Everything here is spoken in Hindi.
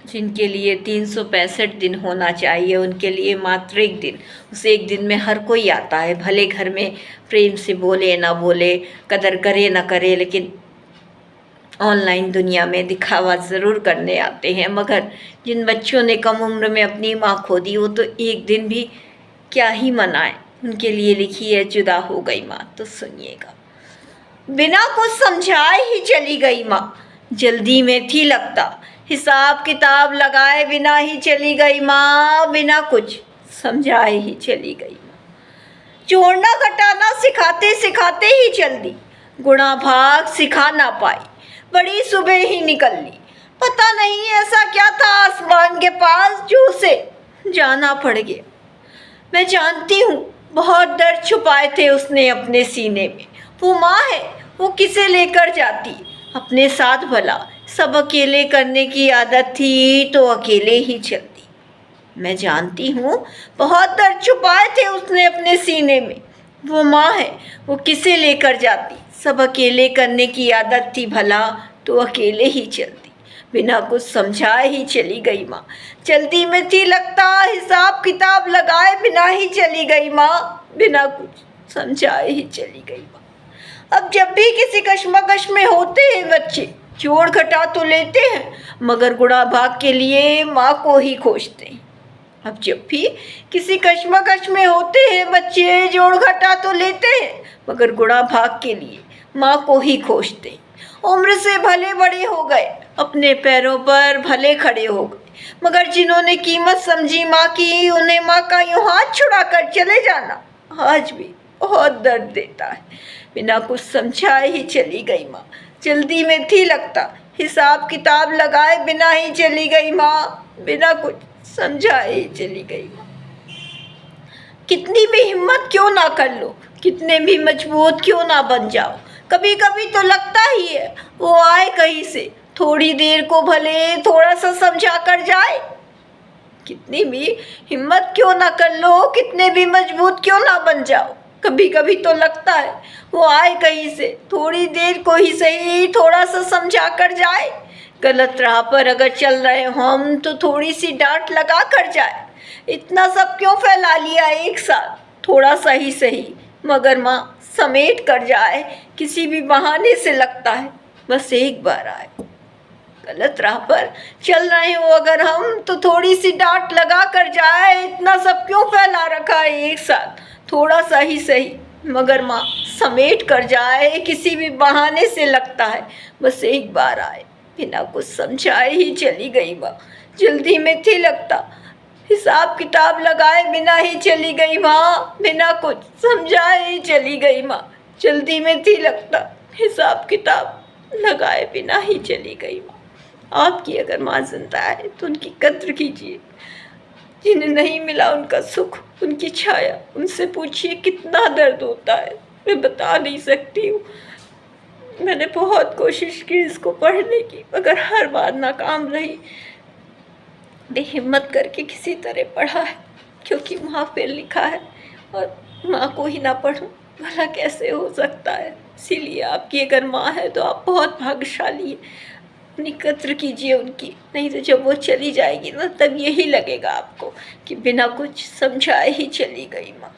जिनके लिए 365 दिन होना चाहिए, उनके लिए मात्र एक दिन। उस एक दिन में हर कोई आता है, भले घर में प्रेम से बोले ना बोले, कदर करे ना करे, लेकिन ऑनलाइन दुनिया में दिखावा ज़रूर करने आते हैं। मगर जिन बच्चों ने कम उम्र में अपनी माँ खो दी, वो तो एक दिन भी क्या ही मनाएं। उनके लिए लिखी है जुदा हो गई माँ। तो सुनिएगा। बिना कुछ समझाए ही चली गई माँ, जल्दी में थी लगता, हिसाब किताब लगाए बिना ही चली गई माँ, बिना कुछ समझाए ही चली गई माँ। जोड़ना घटाना सिखाते सिखाते ही चल दी, गुणा भाग सिखा ना पाई, बड़ी सुबह ही निकल ली। पता नहीं ऐसा क्या था आसमान के पास जो उसे जाना पड़ गया। मैं जानती हूँ बहुत दर्द छुपाए थे उसने अपने सीने में। वो माँ है, वो किसे लेकर जाती अपने साथ भला, सब अकेले करने की आदत थी तो अकेले ही चलती। मैं जानती हूँ बहुत दर्द छुपाए थे उसने अपने सीने में। वो माँ है, वो किसे लेकर जाती, सब अकेले करने की आदत थी भला तो अकेले ही चलती। बिना कुछ समझाए ही चली गई माँ, जल्दी में थी लगता, हिसाब किताब लगाए बिना ही चली गई माँ, बिना कुछ समझाए ही चली गई माँ। अब जब भी किसी कश्मकश में होते हैं बच्चे, जोड़ घटा तो लेते हैं, मगर गुणा भाग के लिए माँ को ही खोजते हैं। अब जब भी किसी कश्मकश में होते हैं बच्चे, जोड़ घटा तो लेते हैं, मगर गुणा भाग के लिए माँ को ही खोजते हैं। उम्र से भले बड़े हो गए, अपने पैरों पर भले खड़े हो गए, मगर जिन्होंने कीमत समझी माँ की, उन्हें माँ का यूं हाथ छुड़ा कर चले जाना आज भी बहुत दर्द देता है। बिना कुछ समझाए ही चली गई माँ, जल्दी में थी लगता, हिसाब किताब लगाए बिना ही चली गई माँ, बिना कुछ समझाए ही चली गई माँ। कितनी भी हिम्मत क्यों ना कर लो, कितने भी मजबूत क्यों ना बन जाओ, कभी कभी तो लगता ही है वो आए कहीं से, थोड़ी देर को भले थोड़ा सा समझा कर जाए। कितनी भी हिम्मत क्यों ना कर लो, कितने भी मजबूत क्यों ना बन जाओ, कभी कभी तो लगता है वो आए कहीं से, थोड़ी देर को ही सही थोड़ा सा समझा कर जाए। गलत राह पर अगर चल रहे हो हम तो थोड़ी सी डांट लगा कर जाए। इतना सब क्यों फैला लिया एक साथ, थोड़ा सा ही सही मगर माँ समेट कर जाए। किसी भी बहाने से लगता है बस एक बार आए। गलत राह पर चल रहे हो अगर हम तो थोड़ी सी डांट लगा कर जाए। इतना सब क्यों फैला रखा है एक साथ, थोड़ा सा ही सही मगर माँ समेट कर जाए। किसी भी बहाने से लगता है बस एक बार आए। बिना कुछ समझाए ही चली गई माँ, जल्दी में थी लगता, हिसाब किताब लगाए बिना ही चली गई माँ, बिना कुछ समझाए ही चली गई माँ, जल्दी में थी लगता, हिसाब किताब लगाए बिना ही चली गई माँ। आपकी अगर माँ जिंदा है तो उनकी कद्र कीजिए, जिन्हें नहीं मिला उनका सुख, उनकी छाया, उनसे पूछिए कितना दर्द होता है। मैं बता नहीं सकती हूँ। मैंने बहुत कोशिश की इसको पढ़ने की मगर हर बार नाकाम रही। हिम्मत करके किसी तरह पढ़ा है क्योंकि वहाँ पे लिखा है, और माँ को ही ना पढ़ूं भला कैसे हो सकता है। इसीलिए आपकी अगर माँ है तो आप बहुत भाग्यशाली हैं। अपनी कद्र कीजिए उनकी, नहीं तो जब वो चली जाएगी ना तब यही लगेगा आपको कि बिना कुछ समझाए ही चली गई माँ।